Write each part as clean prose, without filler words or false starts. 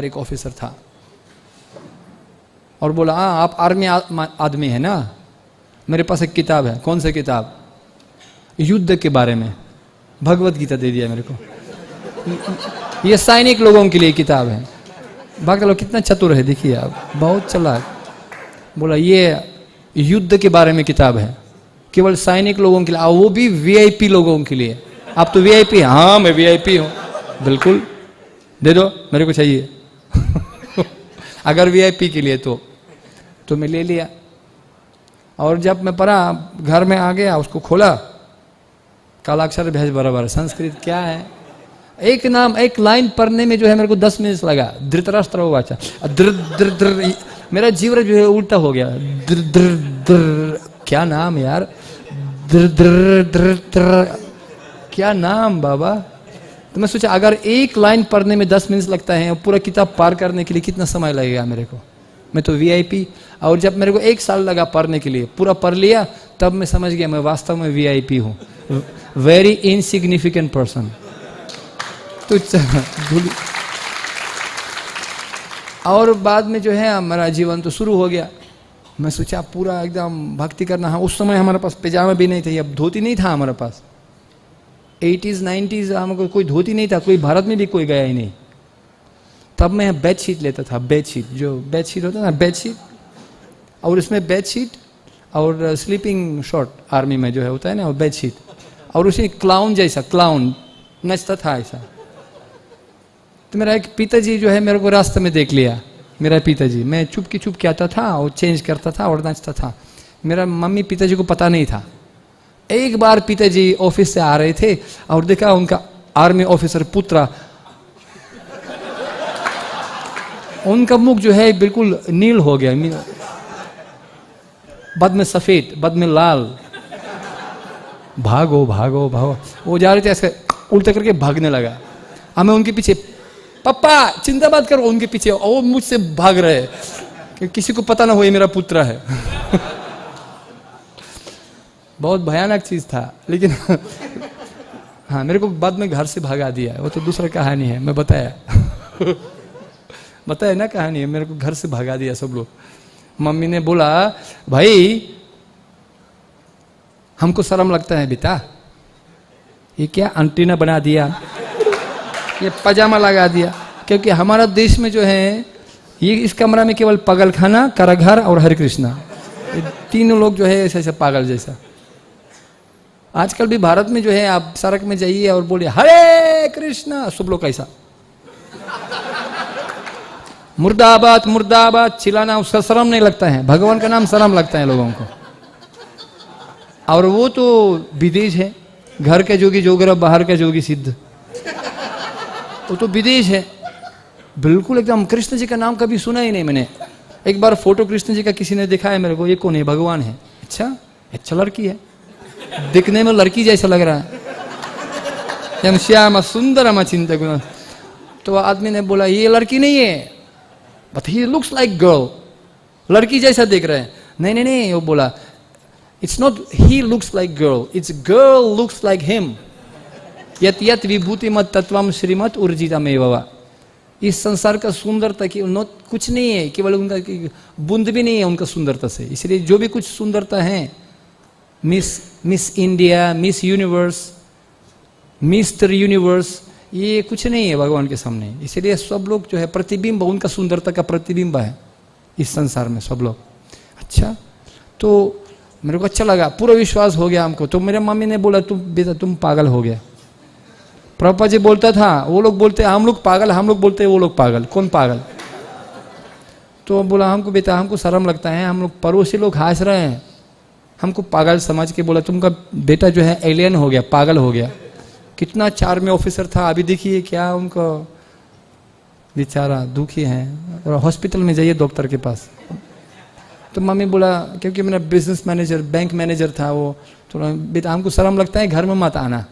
एक ऑफिसर था और बोला हाँ आप आर्मी आदमी है ना, मेरे पास एक किताब है। कौन सी किताब? युद्ध के बारे में, भगवत गीता दे दिया मेरे को। ये सैनिक लोगों के लिए किताब है। बाकी लोग कितना चतुर है देखिए आप, बहुत चालाक। बोला ये युद्ध के बारे में किताब है, केवल सैनिक लोगों के लिए, वो भी वीआईपी लोगों के लिए। आप तो वीआईपी? हाँ मैं वीआईपी हूँ। बिल्कुल दे दो, मेरे को चाहिए। अगर वीआईपी के लिए तो मैं ले लिया। और जब मैं पढ़ा, घर में आ गया, उसको खोला, कालाक्षर भैज बराबर संस्कृत क्या है, एक नाम एक लाइन पढ़ने में जो है मेरे को 10 मिनट लगा। धृतराष्ट्र वाचा, मेरा जीवन जो है उल्टा हो गया। क्या नाम यार, क्या नाम बाबा। तो मैं सोचा अगर एक लाइन पढ़ने में 10 मिनट लगता है, पूरा किताब पार करने के लिए कितना समय लगेगा मेरे को। मैं तो वीआईपी। और जब मेरे को 1 साल लगा पढ़ने के लिए, पूरा पढ़ लिया, तब मैं समझ गया मैं वास्तव में वीआईपी हूँ, वेरी इनसिग्निफिकेंट पर्सन। तो और बाद में जो है मेरा जीवन तो शुरू हो गया। मैं सोचा पूरा एकदम भक्ति करना है। उस समय हमारे पास पैजामा भी नहीं थे, अब धोती नहीं था हमारे पास। 80s 90s हमको कोई धोती नहीं था, कोई भारत में भी कोई गया ही नहीं। तब मैं बेडशीट लेता था, बेडशीट जो बेडशीट होता है ना, बेडशीट, और इसमें बेडशीट और स्लीपिंग शॉर्ट, आर्मी में जो है होता है ना वो बेडशीट, और उसे क्लाउन जैसा क्लाउन नचता था ऐसा। तो मेरा एक पिताजी जो है मेरे को रास्ते में देख लिया, मेरा पिताजी, मैं चुप के आता था और चेंज करता था और नाचता था। मेरा मम्मी पिताजी को पता नहीं था। एक बार पिताजी ऑफिस से आ रहे थे और देखा उनका आर्मी ऑफिसर पुत्र, उनका मुख जो है बिल्कुल नील हो गया, बाद में सफेद, बाद में लाल। भागो भागो भागो, वो जा रहे थे ऐसे उल्टा करके भागने लगा। हमें उनके पीछे, पापा चिंता मत करो, उनके पीछे, और वो मुझसे भाग रहे कि किसी को पता ना हो ये मेरा पुत्र है। बहुत भयानक चीज था, लेकिन हाँ मेरे को बाद में घर से भगा दिया। वो तो दूसरा कहानी है, मैं बताया बताया ना कहानी है। मेरे को घर से भगा दिया सब लोग। मम्मी ने बोला भाई हमको शर्म लगता है बेटा, ये क्या अंटीना बना दिया, ये पजामा लगा दिया। क्योंकि हमारा देश में जो है ये इस कमरा में केवल पागल खाना, कारागार और हरे कृष्णा, ये तीनों लोग जो है ऐसे ऐसे पागल जैसा। आजकल भी भारत में जो है आप सड़क में जाइए और बोलिए हरे कृष्णा, सब लोग कैसा मुर्दाबाद मुर्दाबाद चिल्लाना, उसका शर्म नहीं लगता है। भगवान का नाम शर्म लगता है लोगों को। और वो तो विदेश है, घर का जोगी जोगरा बाहर का जोगी सिद्ध, वो तो विदेश है बिल्कुल एकदम। कृष्ण जी का नाम कभी सुना ही नहीं मैंने। एक बार फोटो कृष्ण जी का किसी ने दिखाया मेरे को, ये कौन है? भगवान है। अच्छा लड़की है, दिखने में लड़की जैसा लग रहा है, श्याम सुंदर चिंतक। तो आदमी ने बोला ये लड़की नहीं है, but he looks like girl, लड़की जैसा देख रहे हैं। नहीं, वो बोला it's not he looks like girl, it's girl looks like him. यत यत विभूति मत तत्वम श्रीमत ऊर्जिता में बाबा। इस संसार का सुंदरता की कुछ नहीं है, केवल उनका बूंद भी नहीं है उनका सुंदरता से। इसलिए जो भी कुछ सुंदरता है, miss India, miss universe, mister universe, ये कुछ नहीं है भगवान के सामने। इसलिए सब लोग जो है प्रतिबिंब, उनका सुंदरता का प्रतिबिंब है इस संसार में सब लोग। अच्छा, तो मेरे को अच्छा लगा, पूरा विश्वास हो गया हमको। तो मेरे मम्मी ने बोला तुम बेटा तुम पागल हो गया। प्रभुपाद जी बोलता था, वो लोग बोलते हम लोग पागल, हम लोग बोलते वो लोग पागल, कौन पागल? तो बोला हमको बेटा हमको शर्म लगता है, हम लोग पड़ोसी लोग हंस रहे हैं, हमको पागल समझ के बोला तुमका बेटा जो है एलियन हो गया, पागल हो गया। कितना चार में ऑफिसर था, अभी देखिए क्या उनको बेचारा दुखी है, और हॉस्पिटल में जाइए डॉक्टर के पास। तो मम्मी बोला, क्योंकि मेरा बिजनेस मैनेजर, बैंक मैनेजर था वो, तो बेटा हमको शर्म लगता है, घर में मत आना।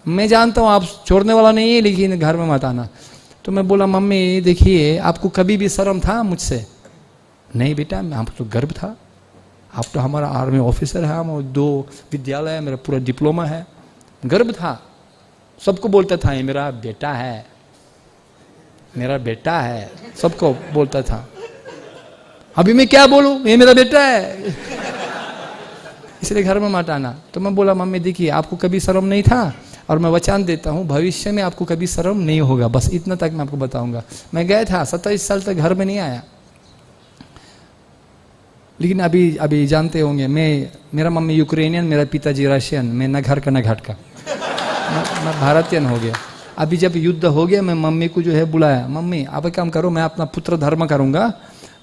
मैं जानता हूँ आप छोड़ने वाला नहीं है, लेकिन घर में मत आना। तो मैं बोला मम्मी देखिए आपको कभी भी शर्म था मुझसे? नहीं बेटा हमको तो गर्व था, आप तो हमारा आर्मी ऑफिसर है, हम 2 विद्यालय है, मेरा पूरा डिप्लोमा है, गर्व था, सबको बोलता था ये मेरा बेटा है। मेरा बेटा है, सबको बोलता था। अभी मैं क्या बोलूं, ये मेरा बेटा है, इसलिए घर में मत आना। तो मैं बोला मम्मी देखिए आपको कभी शर्म नहीं था और मैं वचन देता हूँ भविष्य में आपको कभी शर्म नहीं होगा, बस इतना तक मैं आपको बताऊंगा। मैं गया था 27 साल तक घर में नहीं आया। लेकिन अभी जानते होंगे मेरा मम्मी यूक्रेनियन, मेरा पिताजी रशियन, मैं न घर का न घाट का, मैं भारतीयन हो गया। अभी जब युद्ध हो गया मैं मम्मी को जो है बुलाया, मम्मी आप एक काम करो, मैं अपना पुत्र धर्म करूंगा,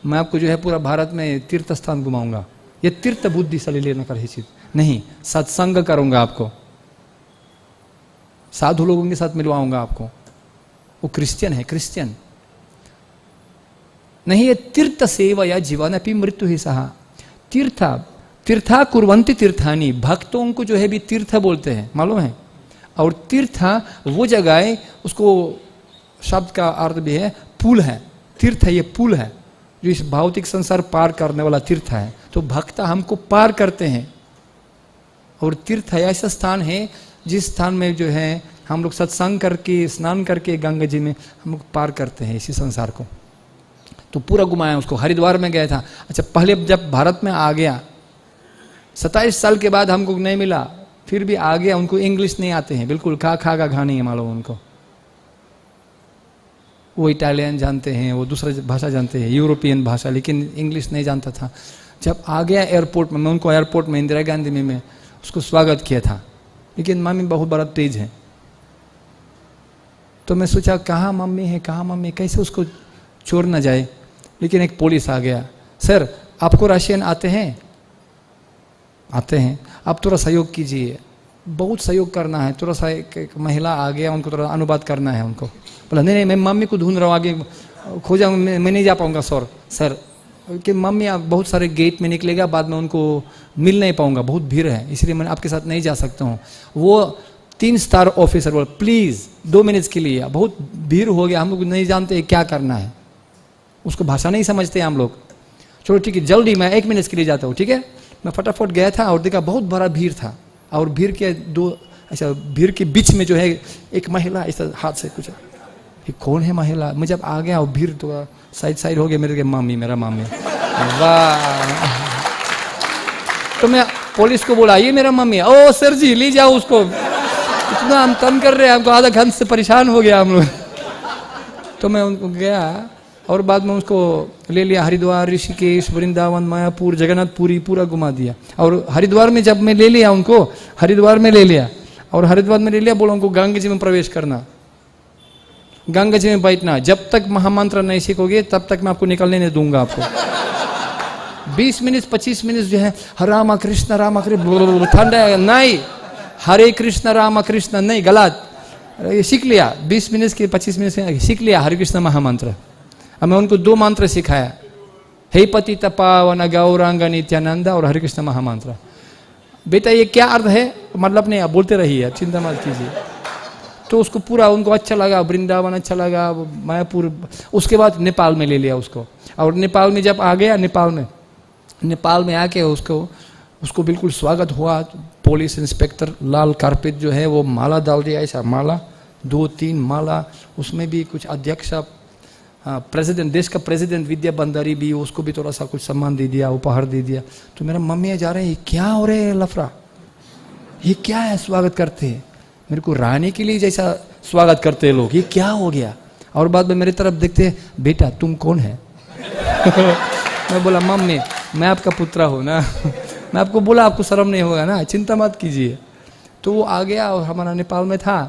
मैं आपको जो है पूरा भारत में तीर्थ स्थान घुमाऊंगा। ये तीर्थ बुद्धि से लेना कर चीज नहीं, सत्संग करूंगा, आपको साधु लोगों के साथ मिलवाऊंगा आपको। वो क्रिश्चियन है, क्रिश्चियन नहीं। ये तीर्थ सेवा या जीवन अपनी मृत्यु ही सहा। तीर्था कुर्वन्ति तीर्थानी, भक्तों को जो है भी तीर्थ बोलते हैं, मालूम है। और तीर्थ वो जगह है, उसको शब्द का अर्थ भी है पुल है। तीर्थ ये पुल है जो इस भौतिक संसार पार करने वाला तीर्थ है। तो भक्त हमको पार करते हैं। और तीर्थ ऐसा स्थान है जिस स्थान में जो है हम लोग सत्संग करके स्नान करके गंगा जी में हम लोग पार करते हैं इसी संसार को। तो पूरा घुमाया उसको। हरिद्वार में गया था। अच्छा, पहले जब भारत में आ गया 27 साल के बाद हमको नहीं मिला, फिर भी आ गया। उनको इंग्लिश नहीं आते हैं बिल्कुल, खा का घा नहीं है मालूम उनको। वो इटालियन जानते हैं, वो दूसरा भाषा जानते हैं, यूरोपियन भाषा, लेकिन इंग्लिश नहीं जानता था। जब आ गया एयरपोर्ट में, मैं उनको एयरपोर्ट में इंदिरा गांधी में मैं उसको स्वागत किया था। लेकिन मम्मी बहुत बड़ा तेज है, तो मैं सोचा कहाँ मम्मी है, कहाँ मम्मी, कैसे उसको चोर न जाए। लेकिन एक पुलिस आ गया, सर आपको रशियन आते हैं? आते हैं। आप थोड़ा सहयोग कीजिए, बहुत सहयोग करना है, थोड़ा सा। एक महिला आ गया, उनको थोड़ा अनुवाद करना है उनको। बोला नहीं मैं मम्मी को ढूंढ रहा हूँ, आगे खोजा, मैं नहीं जा पाऊंगा सर कि मम्मी आप बहुत सारे गेट में निकलेगा, बाद में उनको मिल नहीं पाऊंगा, बहुत भीड़ है, इसलिए मैं आपके साथ नहीं जा सकता हूँ। वो 3 स्टार ऑफिसर बोला प्लीज़ 2 मिनट्स के लिए, बहुत भीड़ हो गया, हम लोग नहीं जानते क्या करना है, उसको भाषा नहीं समझते हम लोग। चलो ठीक है, जल्दी मैं 1 मिनट के लिए जाता हूँ, ठीक है। मैं फटाफट गया था और देखा बहुत बड़ा भीड़ था। और भीड़ के भीड़ के बीच में जो है एक महिला ऐसा हाथ से कुछ, ये कौन है महिला। मैं जब आ गया और भीड़ तो साइड हो गया, मेरे मामी, मेरा मामी। वाह। तो मैं पुलिस को बोला ये मेरा मम्मी है। ओ सर जी ले जाओ उसको, इतना हम तंग कर रहे हैं, हमको आधा घंटे से परेशान हो गया हम लोग। तो मैं उनको गया और बाद में उसको ले लिया, हरिद्वार, ऋषिकेश, वृंदावन, मायापुर, जगन्नाथपुरी पूरा घुमा दिया। और हरिद्वार में जब मैं ले लिया उनको, हरिद्वार में ले लिया और हरिद्वार में ले लिया, बोला उनको गंगा जी में प्रवेश करना, गंगा जी में बैठना, जब तक महामंत्र नहीं सीखोगे तब तक मैं आपको निकलने नहीं दूंगा। आपको 20 मिनट 25 मिनट जो है राम कृष्ण ठंडा नहीं, हरे कृष्ण राम कृष्ण नहीं, गलत। ये सीख लिया 20 मिनट के 25 मिनट से सीख लिया हरे कृष्ण महामंत्र। अब मैं उनको 2 मंत्र सिखाया, हे पतित पावन गौरांग नित्यानंद और हरे कृष्ण महामंत्र। बेटा ये क्या अर्थ है, मतलब नहीं, आप बोलते रहिए, चिंता मत कीजिए। तो उसको पूरा उनको अच्छा लगा, वृंदावन अच्छा लगा, मायापुर। उसके बाद नेपाल में ले लिया उसको। और नेपाल में जब आ गया, नेपाल में आके उसको बिल्कुल स्वागत हुआ। पुलिस इंस्पेक्टर लाल कारपेट जो है वो माला डाल दिया, ऐसा माला 2-3 माला, उसमें भी कुछ अध्यक्ष प्रेसिडेंट, देश का प्रेसिडेंट विद्या बंदरी भी, उसको भी थोड़ा सा कुछ सम्मान दे दिया, उपहार दे दिया। तो मेरा मम्मी जा रहे हैं, ये क्या हो रहे है लफड़ा, ये क्या है, स्वागत करते हैं मेरे को रानी के लिए जैसा स्वागत करते हैं लोग, ये क्या हो गया। और बाद में मेरी तरफ देखते हैं, बेटा तुम कौन है। मैं बोला मम्मी मैं आपका पुत्र हूँ ना, मैं आपको बोला आपको शर्म नहीं होगा ना, चिंता मत कीजिए। तो वो आ गया और हमारा नेपाल में था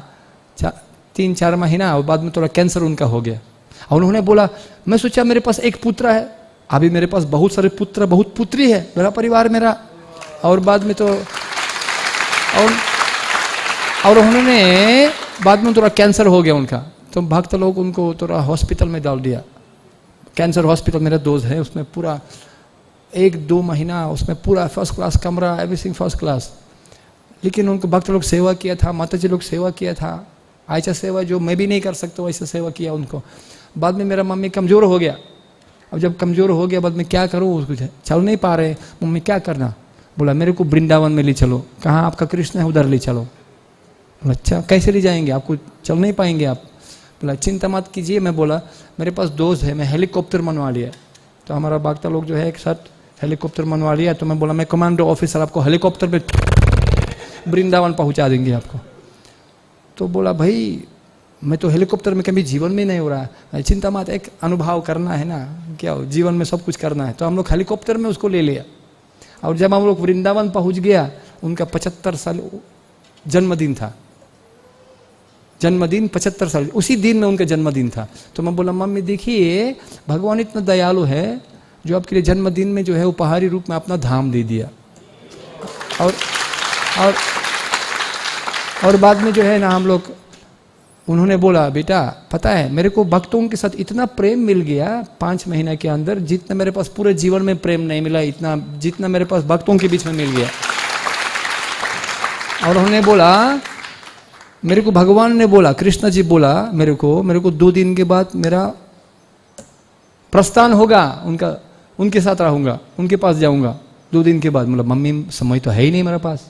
3-4 महीना, और बाद में थोड़ा कैंसर उनका हो गया। और उन्होंने बोला, मैं सोचा मेरे पास एक पुत्र है, अभी मेरे पास बहुत सारे पुत्र बहुत पुत्री है, मेरा परिवार मेरा। और बाद में तो और उन्होंने बाद में थोड़ा कैंसर हो गया उनका, तो भक्त लोग उनको थोड़ा हॉस्पिटल में डाल दिया, कैंसर हॉस्पिटल। मेरा दोस्त है, उसमें पूरा 1-2 महीना उसमें पूरा फर्स्ट क्लास कमरा, एवरीथिंग फर्स्ट क्लास। लेकिन उनको भक्त लोग सेवा किया था, माता जी लोग सेवा किया था, ऐसा सेवा जो मैं भी नहीं कर सकता वैसा सेवा किया उनको। बाद में मेरा मम्मी कमज़ोर हो गया। अब जब कमज़ोर हो गया, बाद में क्या करूँ, उसको चल नहीं पा रहे, मम्मी क्या करना। बोला मेरे को वृंदावन में ले चलो। कहाँ आपका कृष्ण है, उधर ले चलो। अच्छा कैसे ले जाएंगे, आपको चल नहीं पाएंगे आप। बोला चिंता मत कीजिए। मैं बोला मेरे पास दोस्त है, मैं हेलीकॉप्टर मनवा लिया। तो हमारा बागता लोग जो है एक साथ हेलीकॉप्टर मनवा लिया। तो मैं बोला मैं कमांडो ऑफिसर, आपको हेलीकॉप्टर पे वृंदावन पहुंचा देंगे आपको। तो बोला भाई मैं तो हेलीकॉप्टर में कभी जीवन में नहीं हो रहा है, चिंता मत, एक अनुभव करना है ना, क्या हो जीवन में सब कुछ करना है। तो हम लोग हेलीकॉप्टर में उसको ले लिया। और जब हम लोग वृंदावन पहुंच गया, उनका 75 साल जन्मदिन था। जन्मदिन 75 साल, उसी दिन में उनका जन्मदिन था। तो मैं बोला मम्मी देखिए भगवान इतना दयालु है जो आपके लिए जन्मदिन में जो है उपहारी रूप में अपना धाम दे दिया। और बाद में जो है ना हम लोग, उन्होंने बोला बेटा पता है मेरे को भक्तों के साथ इतना प्रेम मिल गया 5 महीने के अंदर, जितना मेरे पास पूरे जीवन में प्रेम नहीं मिला, इतना जितना मेरे पास भक्तों के बीच में मिल गया। और उन्होंने बोला मेरे को भगवान ने बोला, कृष्ण जी बोला मेरे को 2 दिन के बाद मेरा प्रस्थान होगा, उनके साथ रहूंगा, उनके पास जाऊंगा 2 दिन के बाद। मतलब मम्मी समय तो है ही नहीं मेरे पास।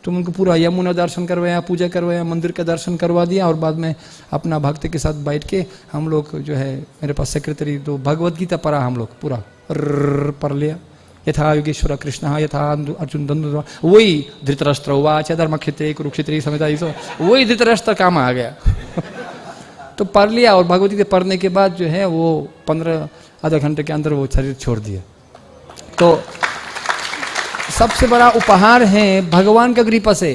तुम उनको पूरा यमुना दर्शन करवाया, पूजा करवाया, मंदिर का दर्शन करवा दिया। और बाद में अपना भक्त के साथ बैठ के हम लोग जो है मेरे पास सेक्रेटरी, तो भगवत गीता पढ़ा हम लोग पूरा पढ़ लिया। यथा योगेश्वर कृष्ण यथा अर्जुन द्वंद्व, वही धृतराष्ट्र उवाच धर्मक्षेत्रे कुरुक्षेत्रे समेता, वही धृतराष्ट्र काम आ गया। तो पढ़ लिया। और भगवत गीता पढ़ने के बाद जो है वो 15 आधा घंटे के अंदर वो शरीर छोड़ दिया। तो सबसे बड़ा उपहार है भगवान का कृपा से